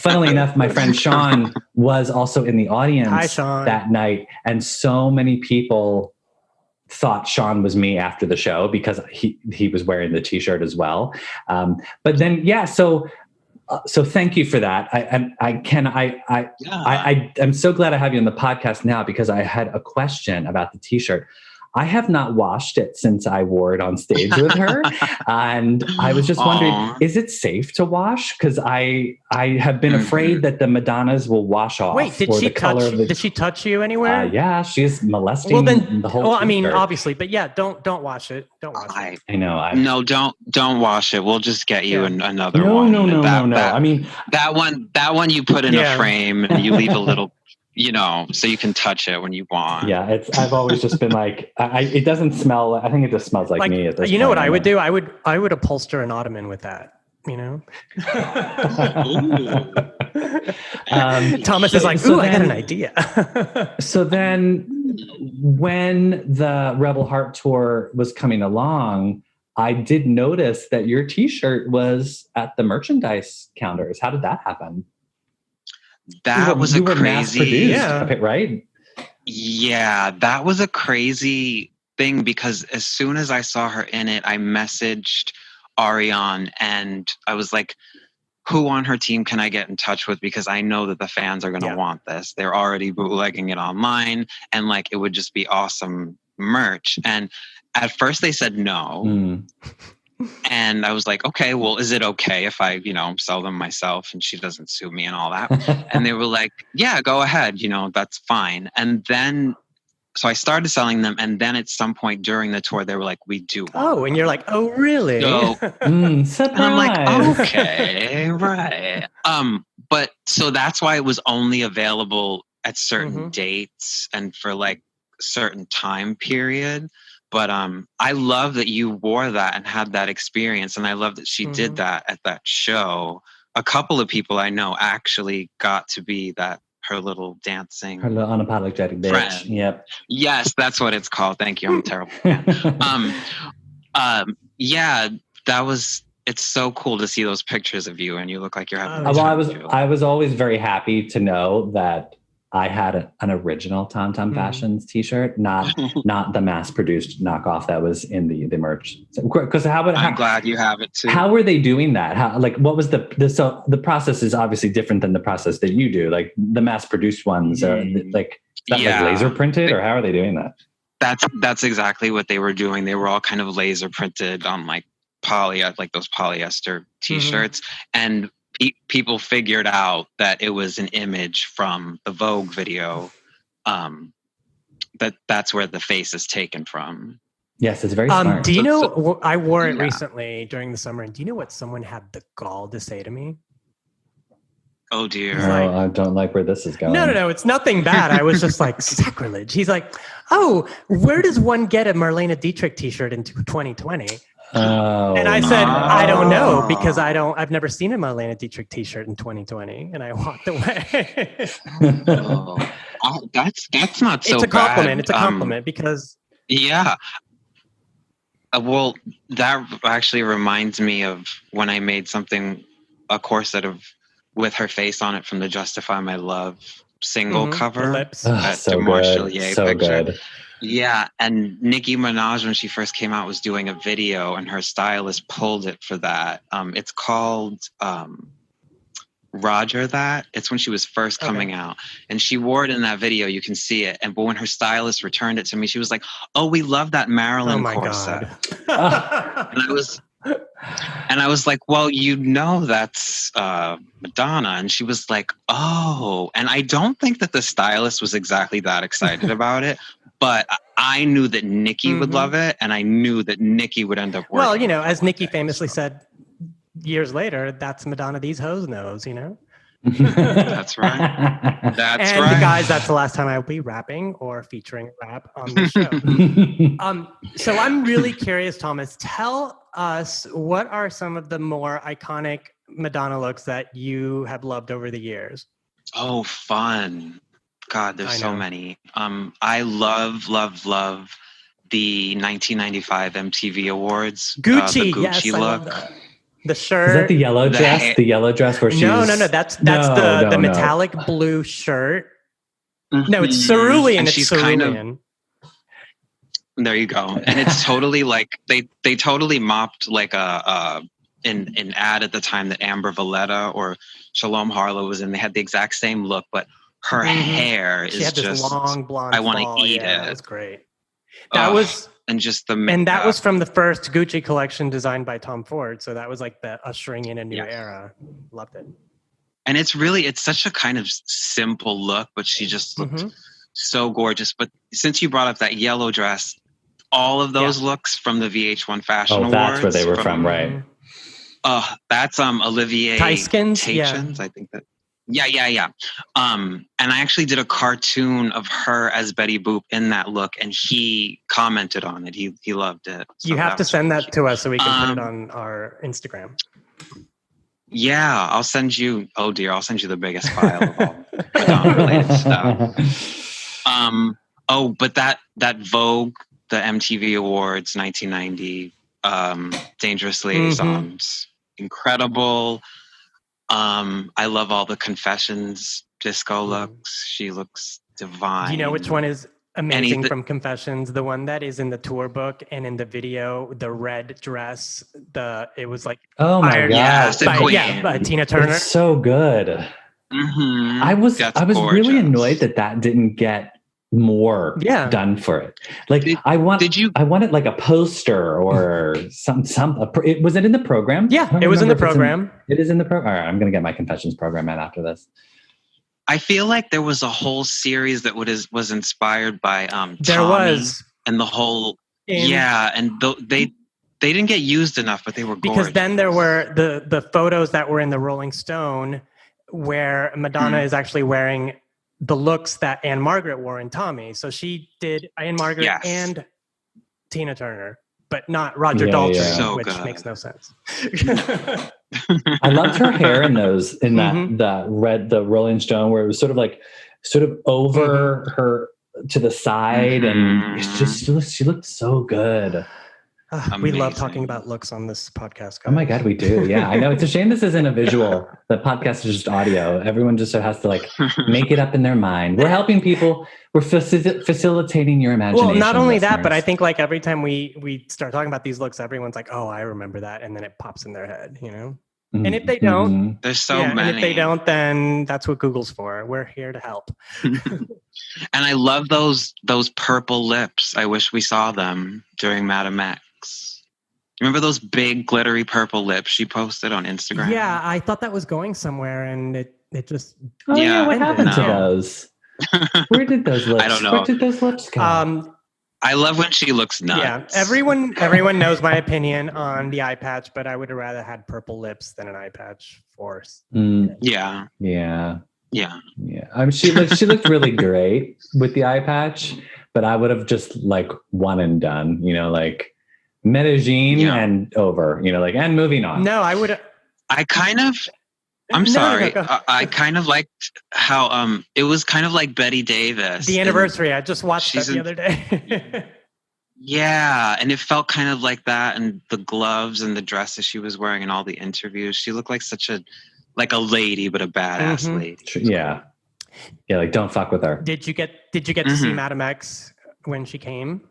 Funnily enough, my friend Sean was also in the audience that night, and so many people thought Sean was me after the show because he was wearing the t-shirt as well. But then, so thank you for that. I'm so glad I have you on the podcast now because I had a question about the t-shirt. I have not washed it since I wore it on stage with her. And I was just wondering, is it safe to wash? Because I have been afraid that the Madonnas will wash off. Wait, did she touch you anywhere? Yeah, she's molesting the whole Well, I mean, obviously, but yeah, don't wash it. Don't wash it. I know. No, don't wash it. We'll just get you another one. No. I mean, that one you put in a frame and you leave a little, so you can touch it when you want. Yeah, I've always just been like, it doesn't smell. I think it just smells like me at this point. You know what I would do? I would upholster an ottoman with that. Thomas is like, I got an idea. So then when the Rebel Heart tour was coming along, I did notice that your t-shirt was at the merchandise counters. How did that happen? That was a crazy, right? Yeah, that was a crazy thing because as soon as I saw her in it, I messaged Ariane and I was like, who on her team can I get in touch with? Because I know that the fans are going to want this. They're already bootlegging it online and like, it would just be awesome merch. And at first they said no. And I was like, okay, well, is it okay if I, sell them myself and she doesn't sue me and all that? And they were like, yeah, go ahead. That's fine. And then, so I started selling them. And then at some point during the tour, they were like, we do. Oh, and you're like, oh, really? So, surprise. And I'm like, okay, right. But so that's why it was only available at certain dates and for like certain time period. But I love that you wore that and had that experience. And I love that she did that at that show. A couple of people I know actually got to be her little dancing. Her little unapologetic bitch. Friend. Yep. Yes, that's what it's called. Thank you. I'm a terrible fan. It's so cool to see those pictures of you and you look like you're having I was always very happy to know that I had an original Tom Tom Fashions t-shirt, not the mass-produced knockoff that was in the merch. Because I'm glad you have it too. How were they doing that? What was so the process is obviously different than the process that you do. Like the mass-produced ones are like laser printed, or how are they doing that? That's exactly what they were doing. They were all kind of laser printed on like those polyester t-shirts, and people figured out that it was an image from the Vogue video. That's where the face is taken from. Yes, it's very smart. Do you know, I wore it recently during the summer, and do you know what someone had the gall to say to me? Oh dear. I don't like where this is going. No, it's nothing bad. I was just like, sacrilege. He's like, oh, where does one get a Marlene Dietrich t-shirt in 2020? And I said, I don't know because I've never seen a Marlene Dietrich t-shirt in 2020. And I walked away. That's not so It's a compliment. bad. It's a compliment because. Yeah. Well, that actually reminds me of when I made a corset with her face on it from the Justify My Love single cover. Lips. So good. So good. Yeah, and Nicki Minaj, when she first came out, was doing a video, and her stylist pulled it for that. It's called Roger That. It's when she was first coming out, and she wore it in that video. You can see it. But when her stylist returned it to me, she was like, "Oh, we love that Marilyn corset." And I was like, "Well, that's Madonna." And she was like, "Oh." And I don't think that the stylist was exactly that excited about it. But I knew that Nicki would love it, and I knew that Nicki would end up working. Well, as Nicki famously said years later, that's Madonna these hoes knows, That's right. And guys, that's the last time I'll be rapping or featuring rap on the show. So I'm really curious, Thomas, tell us what are some of the more iconic Madonna looks that you have loved over the years? Oh, fun. God, there's so many. I love the 1995 MTV Awards. Gucci, the Gucci yes, look. I love that. The shirt. Is that the yellow dress? The yellow dress where she's... No. That's the metallic blue shirt. No, it's cerulean. It's cerulean. There you go. And it's totally like they totally mopped like an ad at the time that Amber Valletta or Shalom Harlow was in. They had the exact same look, but her hair is just... She had this long blonde I want to eat it. That was great. That was... And just the makeup. And that was from the first Gucci collection designed by Tom Ford. So that was like the ushering in a new era. Loved it. And it's such a kind of simple look, but she just looked so gorgeous. But since you brought up that yellow dress, all of those looks from the VH1 Fashion Awards. That's where they were from, right? That's Olivier Teichkens, I think that. Yeah. And I actually did a cartoon of her as Betty Boop in that look, and he commented on it. He loved it. So you have to send that to us so we can put it on our Instagram. Yeah, I'll send you. Oh dear, I'll send you the biggest file of all Madonna-related stuff. But that Vogue, the MTV Awards, 1990, Dangerous Liaisons, incredible. I love all the Confessions disco looks. She looks divine. Do you know which one is amazing from Confessions? The one that is in the tour book and in the video, the red dress. It was like by Tina Turner. It's so good. I was really annoyed that didn't get more done for it. Like I wanted like a poster or some was it in the program? Yeah, it was in the program. It is in the program. All right, I'm going to get my Confessions program in after this. I feel like there was a whole series that was inspired by there Tommy was, and the whole and they didn't get used enough, but they were gorgeous. Because then there were the photos that were in the Rolling Stone where Madonna is actually wearing the looks that Anne Margaret wore in Tommy. So she did Anne Margaret and Tina Turner, but not Roger Daltrey, which makes no sense. I loved her hair in the Rolling Stone, where it was sort of over her to the side, and it's just she looked so good. We love talking about looks on this podcast, guys. Oh my God, we do. Yeah, I know. It's a shame this isn't a visual. The podcast is just audio. Everyone just has to like make it up in their mind. We're helping people. We're facilitating your imagination. Well, not only listeners. that, but I think like every time we start talking about these looks, everyone's like, "Oh, I remember that," and then it pops in their head, And if they don't, there's so many. And if they don't, then that's what Google's for. We're here to help. And I love those purple lips. I wish we saw them during Madame X. Remember those big glittery purple lips she posted on Instagram? Yeah, I thought that was going somewhere, and it just. Oh yeah, what happened to those? Where did those lips? I don't know. Where did those lips go? I love when she looks nuts. Yeah, everyone knows my opinion on the eye patch, but I would have rather had purple lips than an eye patch for. Yeah. I mean, she looked really great with the eye patch, but I would have just like one and done. Medellin Yeah. and over, like, and moving on. No, I would. I kind of, I'm No, sorry. go. I kind of liked how it was kind of like Betty Davis. The Anniversary. I just watched that she's the other day. Yeah, and it felt kind of like that, and the gloves and the dresses she was wearing in all the interviews. She looked like a lady, but a badass lady. Yeah. Yeah, like, don't fuck with her. Did you get to see Madame X when she came?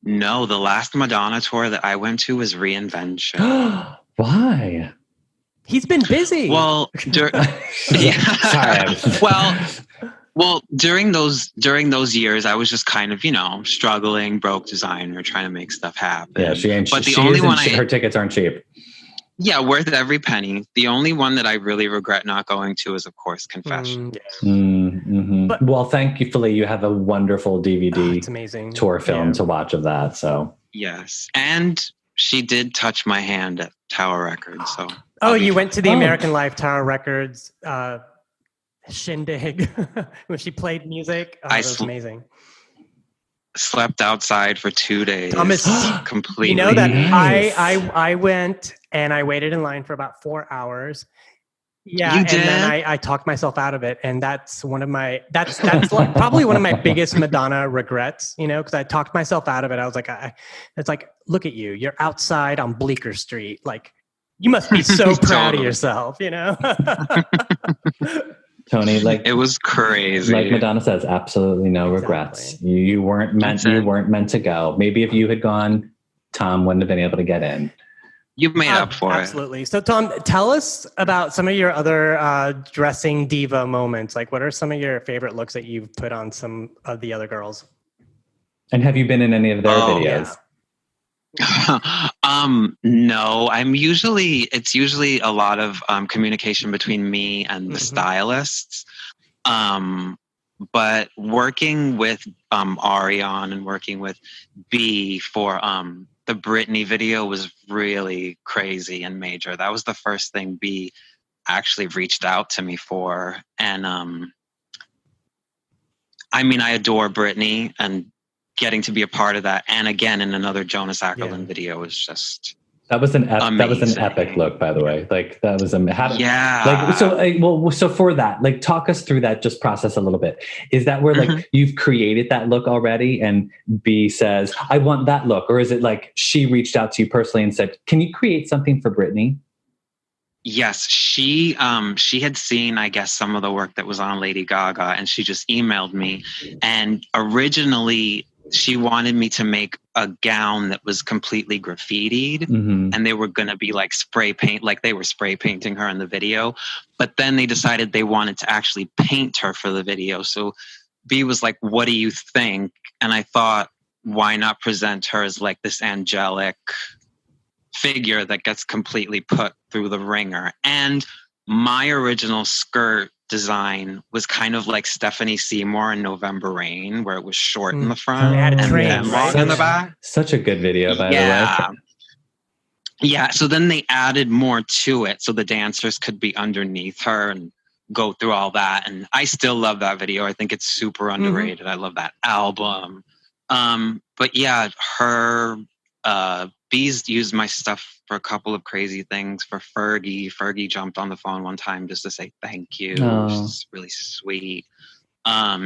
No, the last Madonna tour that I went to was Reinvention. Why? He's been busy. Well, Sorry. Well, during those years, I was just kind of, struggling, broke designer, trying to make stuff happen. Yeah, she ain't. But her tickets aren't cheap. Yeah, worth every penny. The only one that I really regret not going to is, of course, Confession. But, well, thankfully, you have a wonderful DVD it's amazing. Tour film to watch of that. So yes, and she did touch my hand at Tower Records. So you went to the American Life Tower Records shindig when she played music. That was amazing. Slept outside for 2 days. Thomas, completely. You know that Nice. I went and I waited in line for about 4 hours. Yeah, You and did? then I talked myself out of it, and that's probably one of my biggest Madonna regrets. Because I talked myself out of it. I was like, it's like, look at you, you're outside on Bleecker Street, like you must be so proud of yourself, Tony, like, it was crazy. Like Madonna says, absolutely no regrets. You weren't meant to go. Maybe if you had gone, Tom wouldn't have been able to get in. You made up for absolutely. So, Tom, tell us about some of your other dressing diva moments. Like, what are some of your favorite looks that you've put on some of the other girls? And have you been in any of their videos? Yeah. No, it's usually a lot of communication between me and the stylists. But working with Ariane and working with B for the Britney video was really crazy and major. That was the first thing B actually reached out to me for. And I adore Britney, and getting to be a part of that, and again in another Jonas Ackerlund video was just that was an epic look, by the way. Like, that was so for that, like, talk us through that just process a little bit. Is that where like you've created that look already and B says, I want that look, or is it like she reached out to you personally and said, can you create something for Britney? Yes, she had seen, I guess, some of the work that was on Lady Gaga, and she just emailed me. And originally she wanted me to make a gown that was completely graffitied, and they were going to be like spray paint, like they were spray painting her in the video. But then they decided they wanted to actually paint her for the video. So B was like, what do you think? And I thought, why not present her as like this angelic figure that gets completely put through the ringer? And my original skirt design was kind of like Stephanie Seymour in November Rain, where it was short in the front and then long in the back. Such a good video, by the way. Yeah, so then they added more to it so the dancers could be underneath her and go through all that. And I still love that video. I think it's super underrated. I love that album. But yeah, her Bees used my stuff for a couple of crazy things. For Fergie. Fergie jumped on the phone one time just to say thank you. It's really sweet.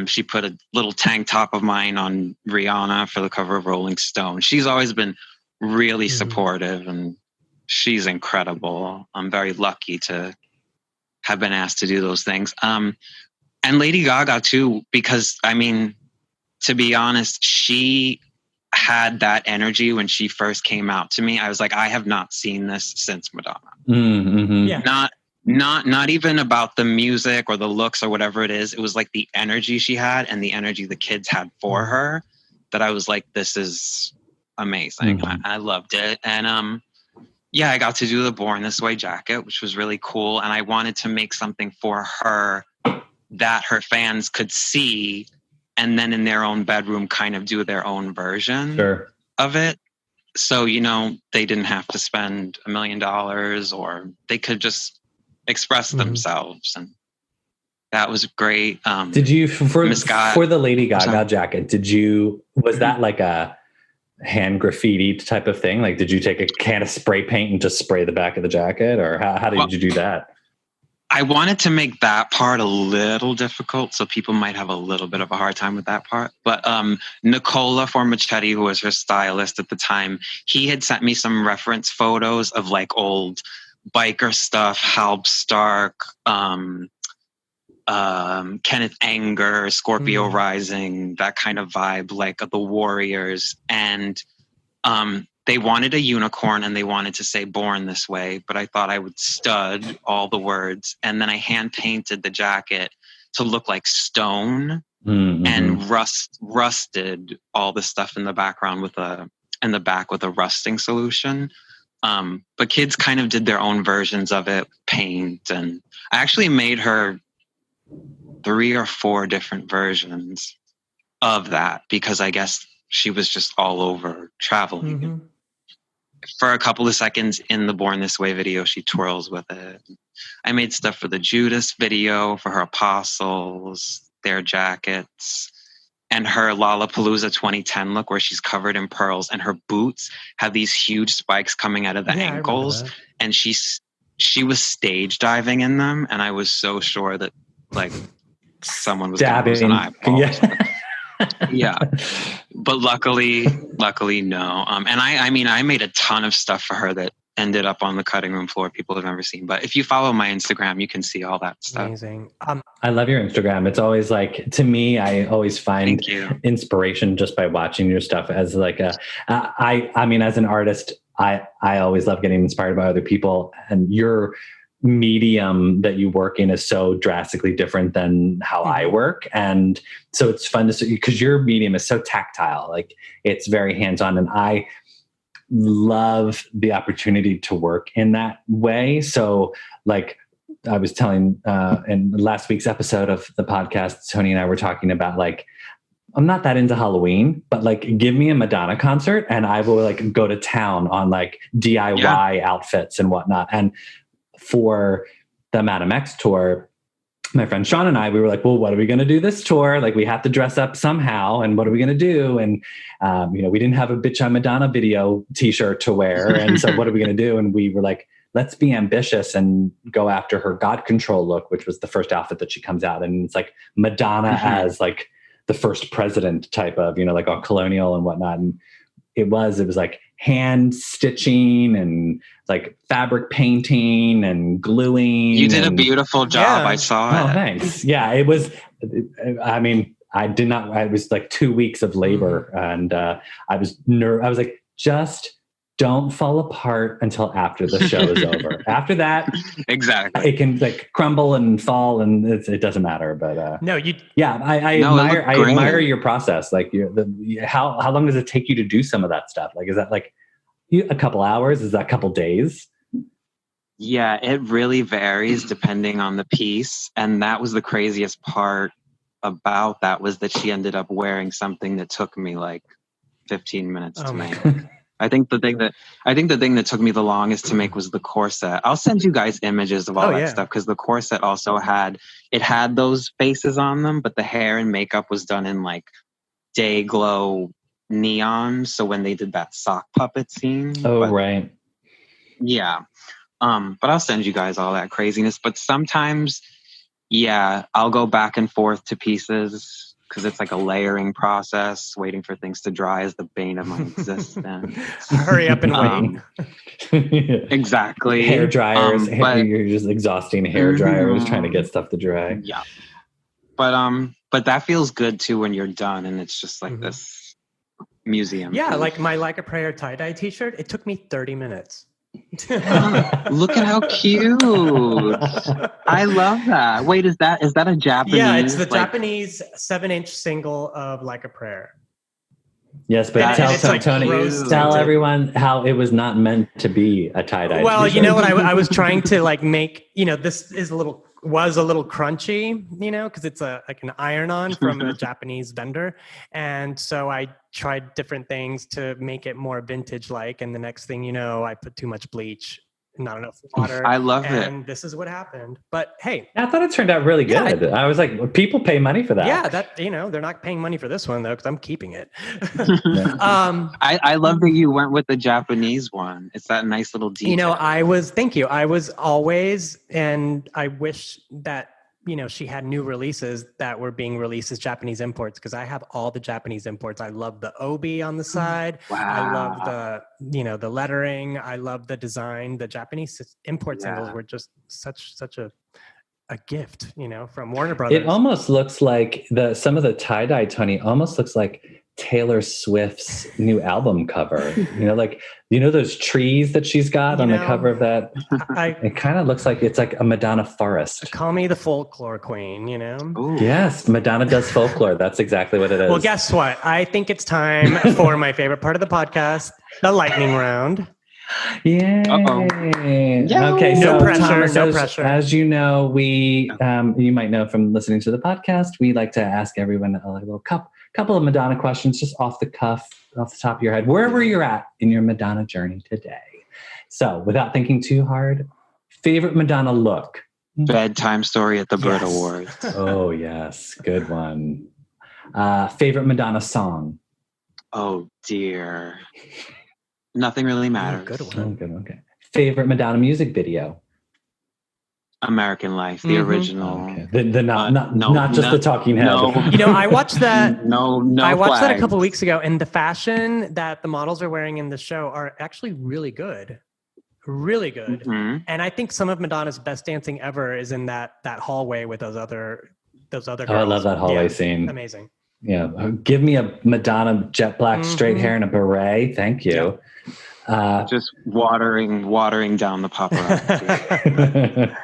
She put a little tank top of mine on Rihanna for the cover of Rolling Stone. She's always been really supportive, and she's incredible. I'm very lucky to have been asked to do those things. And Lady Gaga too, because to be honest, she had that energy when she first came out to me. I was like, I have not seen this since Madonna. Yeah. Not even about the music or the looks or whatever it is. It was like the energy she had and the energy the kids had for her that I was like, this is amazing. I loved it. And I got to do the Born This Way jacket, which was really cool. And I wanted to make something for her that her fans could see and then in their own bedroom kind of do their own version of it. So, they didn't have to spend $1 million, or they could just express themselves. And that was great. Did you, for the Lady Gaga jacket, was that like hand graffiti type of thing? Like, did you take a can of spray paint and just spray the back of the jacket, or how did you do that? I wanted to make that part a little difficult, so people might have a little bit of a hard time with that part. But Nicola Formichetti, who was her stylist at the time, he had sent me some reference photos of like old biker stuff, Halb Stark, Kenneth Anger, Scorpio Rising, that kind of vibe, like the Warriors. And they wanted a unicorn and they wanted to say born this way, but I thought I would stud all the words. And then I hand painted the jacket to look like stone and rusted all the stuff in the background in the back with a rusting solution. But kids kind of did their own versions of it, paint. And I actually made her 3 or 4 different versions of that because I guess she was just all over traveling. For a couple of seconds in the Born This Way video, she twirls with it. I made stuff for the Judas video, for her Apostles, their jackets, and her Lollapalooza 2010 look where she's covered in pearls and her boots have these huge spikes coming out of the ankles. And she was stage diving in them. And I was so sure that like someone was going to lose an eyeball. Yeah. But luckily no. And I mean, I made a ton of stuff for her that ended up on the cutting room floor people have never seen. But if you follow my Instagram, you can see all that stuff. Amazing. I love your Instagram. It's always like, to me, I always find inspiration just by watching your stuff as like I mean, as an artist, I always love getting inspired by other people, and your medium that you work in is so drastically different than how I work. And so it's fun to see, because your medium is so tactile, like it's very hands-on, and I love the opportunity to work in that way. So like I was telling in last week's episode of the podcast, Tony and I were talking about like, I'm not that into Halloween, but like give me a Madonna concert and I will like go to town on like DIY outfits and whatnot. And for the Madame X tour, my friend Sean and I, we were like, well, what are we going to do this tour? Like we have to dress up somehow. And what are we going to do? And, we didn't have a Bitch I'm Madonna video t-shirt to wear. And so what are we going to do? And we were like, let's be ambitious and go after her God Control look, which was the first outfit that she comes out. And it's like Madonna as like the first president type of, like all colonial and whatnot. And it was like hand stitching and like fabric painting and gluing. You did a beautiful job. I saw it. Oh, thanks. Yeah, it was, I mean, I was like 2 weeks of labor and I was like, just don't fall apart until after the show is over. After that, exactly, it can like crumble and fall, and it doesn't matter. But I admire your process. Like, how long does it take you to do some of that stuff? Like, is that like a couple hours? Is that a couple days? Yeah, it really varies depending on the piece, and that was the craziest part about that, was that she ended up wearing something that took me like 15 minutes to make. I think the thing that took me the longest to make was the corset. I'll send you guys images of all that stuff, because the corset also had those faces on them, but the hair and makeup was done in like day glow neon. So when they did that sock puppet scene. Right. Yeah. But I'll send you guys all that craziness. But sometimes, I'll go back and forth to pieces, because it's like a layering process. Waiting for things to dry is the bane of my existence. Hurry up and wait. Exactly. Hair dryers. You're just exhausting hair dryers trying to get stuff to dry. Yeah. But that feels good too when you're done and it's just like this museum. Yeah, like my Like a Prayer tie-dye t-shirt, it took me 30 minutes. Look at how cute. I love that. Wait, is that a Japanese? Yeah, it's the Japanese 7-inch single of Like a Prayer. Yes, but tell everyone how it was not meant to be a tie-dye. Well, you know what? I was trying to like make, this was a little crunchy, because it's like an iron-on from a Japanese vendor. And so I tried different things to make it more vintage-like. And the next thing you know, I put too much bleach not enough water. I love it. And this is what happened. But hey, I thought it turned out really good. I was like, well, people pay money for that. Yeah, that they're not paying money for this one though, because I'm keeping it. I love that you went with the Japanese one. It's that nice little detail. Thank you. I was always, and I wish that she had new releases that were being released as Japanese imports, because I have all the Japanese imports. I love the obi on the side. Wow. I love the lettering. I love the design. The Japanese import singles were just such a gift, from Warner Brothers. It almost looks like some of the tie-dye, Tony, almost looks like Taylor Swift's new album cover. Those trees that she's got on the cover of that. It kind of looks like it's like a Madonna forest. Call me the folklore queen, Ooh. Yes, Madonna does folklore. That's exactly what it is. Well, guess what? I think it's time for my favorite part of the podcast, the lightning round. Yay. Okay, no so pressure, Thomas, no pressure. As you know, we you might know from listening to the podcast, we like to ask everyone a little couple of Madonna questions, just off the cuff, off the top of your head, wherever you're at in your Madonna journey today. So without thinking too hard, favorite Madonna look? Bedtime story at the Brit Awards. Oh, yes. Good one. Favorite Madonna song? Oh, dear. Nothing Really Matters. Good one. Oh, good. Okay. Favorite Madonna music video? American Life, the original. Okay. Not just the talking head. No. I watched that. No. I watched that a flags. couple of weeks ago, and the fashion that the models are wearing in the show are actually really good. Really good. Mm-hmm. And I think some of Madonna's best dancing ever is in that hallway with those other girls. Oh, I love that hallway scene. Amazing. Yeah. Give me a Madonna jet black straight hair and a beret. Thank you. Just watering down the paparazzi.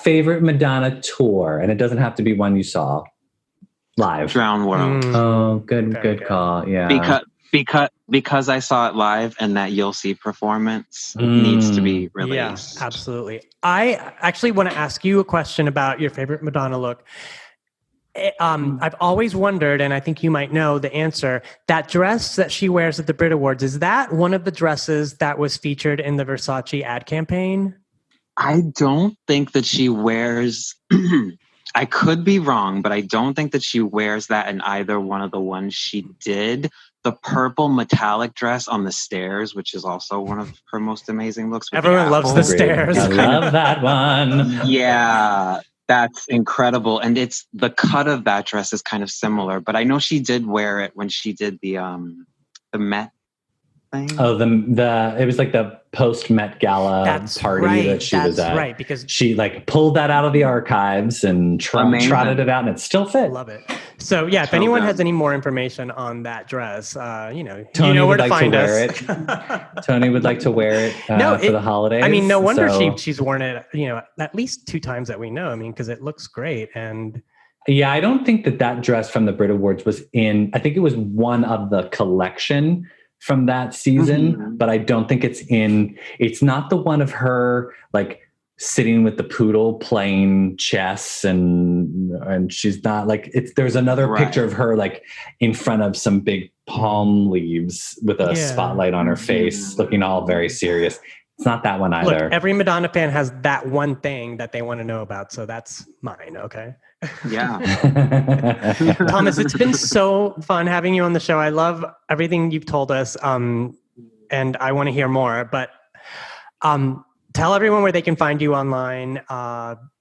Favorite Madonna tour, and it doesn't have to be one you saw live. Drown World. Oh, good call. Yeah. Because I saw it live, and that You'll See performance needs to be released. Yeah, absolutely. I actually want to ask you a question about your favorite Madonna look. I've always wondered, and I think you might know the answer, that dress that she wears at the Brit Awards, is that one of the dresses that was featured in the Versace ad campaign? I don't think that she wears... I could be wrong, but I don't think that she wears that in either one of the ones she did. The purple metallic dress on the stairs, which is also one of her most amazing looks. Everyone loves the stairs. I love that one. Yeah. That's incredible. And the cut of that dress is kind of similar, but I know she did wear it when she did the Met thing. Oh, it was like the post Met Gala party that she was at. That's right, because she pulled that out of the archives and trotted it out, and it still fit. Love it. So yeah, if anyone has any more information on that dress, Tony you know where to find us. Tony would like to wear it for the holidays. I mean, no wonder she's worn it, at least 2 times that we know. I mean, because it looks great. And yeah, I don't think that dress from the Brit Awards was in. I think it was one of the collection from that season, but I don't think it's not the one of her sitting with the poodle playing chess and she's not there's another picture of her in front of some big palm leaves with a spotlight on her face, looking all very serious. It's not that one either. Look, every Madonna fan has that one thing that they want to know about, so that's mine, okay? Yeah. Thomas, it's been so fun having you on the show. I love everything you've told us, and I want to hear more, but tell everyone where they can find you online.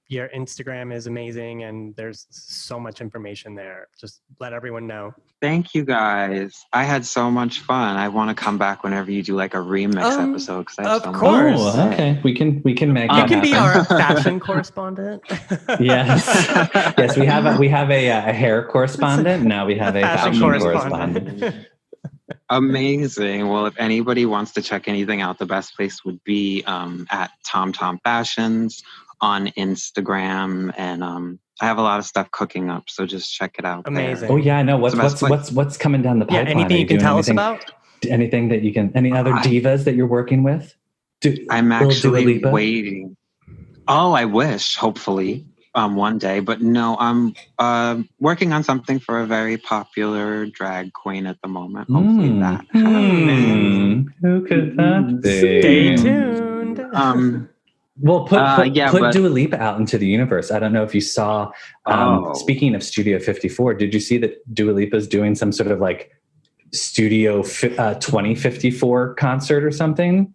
Your Instagram is amazing, and there's so much information there. Just let everyone know. Thank you, guys. I had so much fun. I want to come back whenever you do a remix episode. Of course. Oh, okay. We can make You that can be happen. our fashion correspondent. Yes, we have a hair correspondent. Now we have a fashion correspondent. Amazing. Well, if anybody wants to check anything out, the best place would be at TomTom Fashions on Instagram, and I have a lot of stuff cooking up, so just check it out. Amazing. There. Oh yeah, I know. What's coming down the pipeline? Yeah, anything you can tell us about? Anything that you can? Any other divas that you're working with? I'm actually waiting. Oh, I wish. Hopefully, one day. But no, I'm working on something for a very popular drag queen at the moment. Hopefully that happens. Who could that be? Stay tuned. friend. Well, put but Dua Lipa out into the universe. I don't know if you saw, speaking of Studio 54, did you see that Dua Lipa's doing some sort of like Studio 2054 concert or something?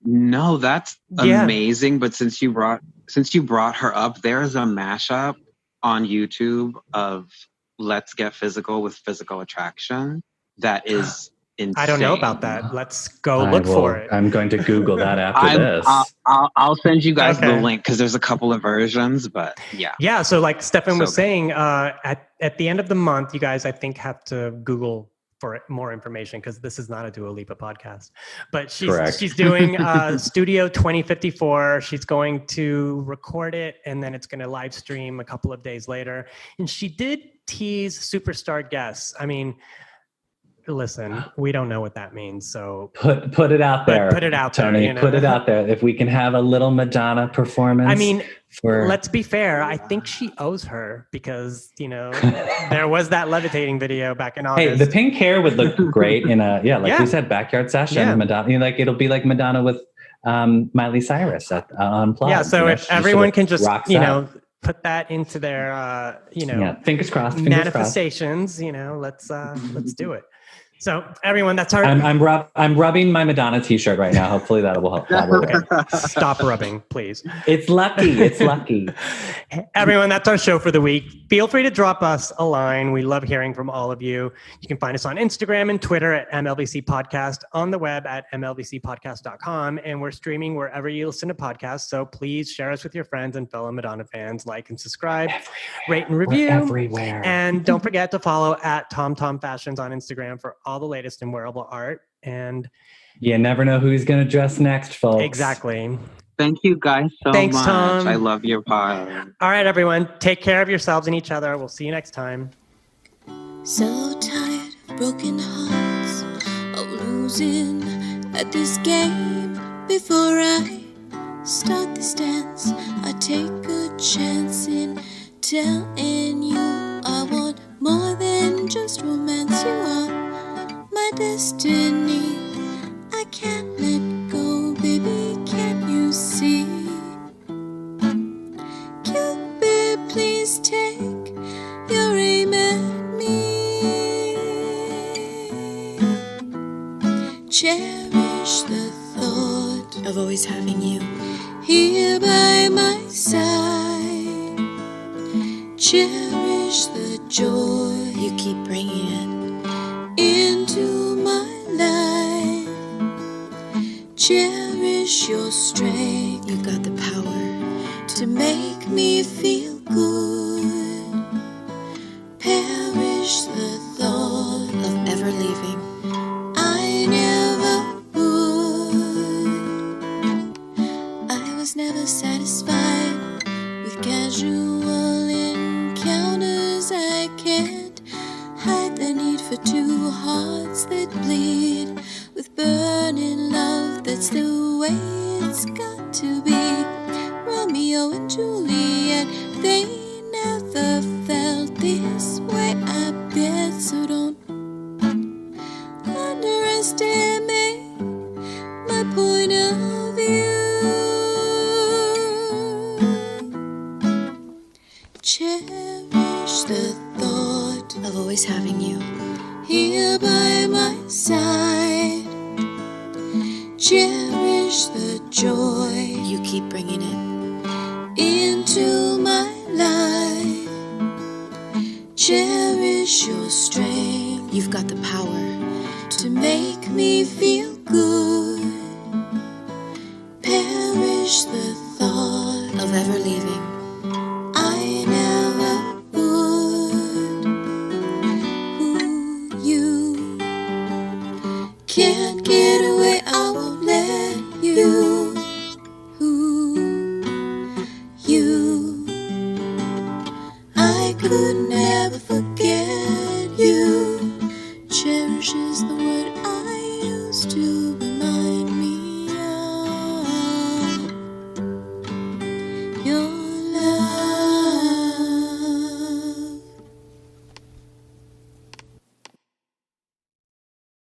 no, that's amazing. But since you brought her up, there's a mashup on YouTube of Let's Get Physical with Physical Attraction that is insane. I don't know about that. Let's go look for it. I'm going to Google that after this. I'll send you guys the link because there's a couple of versions, but yeah. Yeah, so like Stefan was saying, at the end of the month, you guys, I think, have to Google for more information because this is not a Dua Lipa podcast. But she's doing Studio 2054. She's going to record it and then it's going to live stream a couple of days later. And she did tease superstar guests. I mean, listen, we don't know what that means. So put it out there. Put it out Tony, there. You know? Put it out there. If we can have a little Madonna performance. I mean, let's be fair. I think she owes her because, there was that levitating video back in August. Hey, the pink hair would look great in we said, backyard session. Yeah. Madonna, it'll be like Madonna with Miley Cyrus at Unplugged. Yeah, so if everyone can just, put that into their, fingers crossed. Manifestations. Let's do it. So everyone, that's our. I'm rubbing my Madonna T-shirt right now. Hopefully that will help. Okay. Stop rubbing, please. It's lucky. Everyone, that's our show for the week. Feel free to drop us a line. We love hearing from all of you. You can find us on Instagram and Twitter at MLVC Podcast, on the web at MLVCpodcast.com, and we're streaming wherever you listen to podcasts. So please share us with your friends and fellow Madonna fans. Like and subscribe, rate and review. We're everywhere. And don't forget to follow at TomTom Fashions on Instagram for all the latest in wearable art. And you never know who's going to dress next, folks. Exactly. Thank you guys so Thanks, much. Tom. I love your pod. All right, everyone. Take care of yourselves and each other. We'll see you next time. So tired of broken hearts, of losing at this game. Before I start this dance, I take a chance in telling you I want more than just romance. You are my destiny. I can't let go, baby, can't you see? Cupid, please take your aim at me. Cherish the thought of always having you here by my side. Cherish the joy you keep bringing into my life. Cherish your strength. You got the power to make me feel good. Perish the thought of ever leaving. I never would. I was never satisfied with casual encounters. I can't hide the need for two hearts that bleed with burning love. That's the way it's got to be. Romeo and Juliet, they never felt this way, I bet. So don't underestimate my point of view. Cherish the thought of always having you here by my side. Cherish the joy you keep bringing it into my life. Cherish your strength. You've got the power to make me feel good. Perish the thought of ever leaving.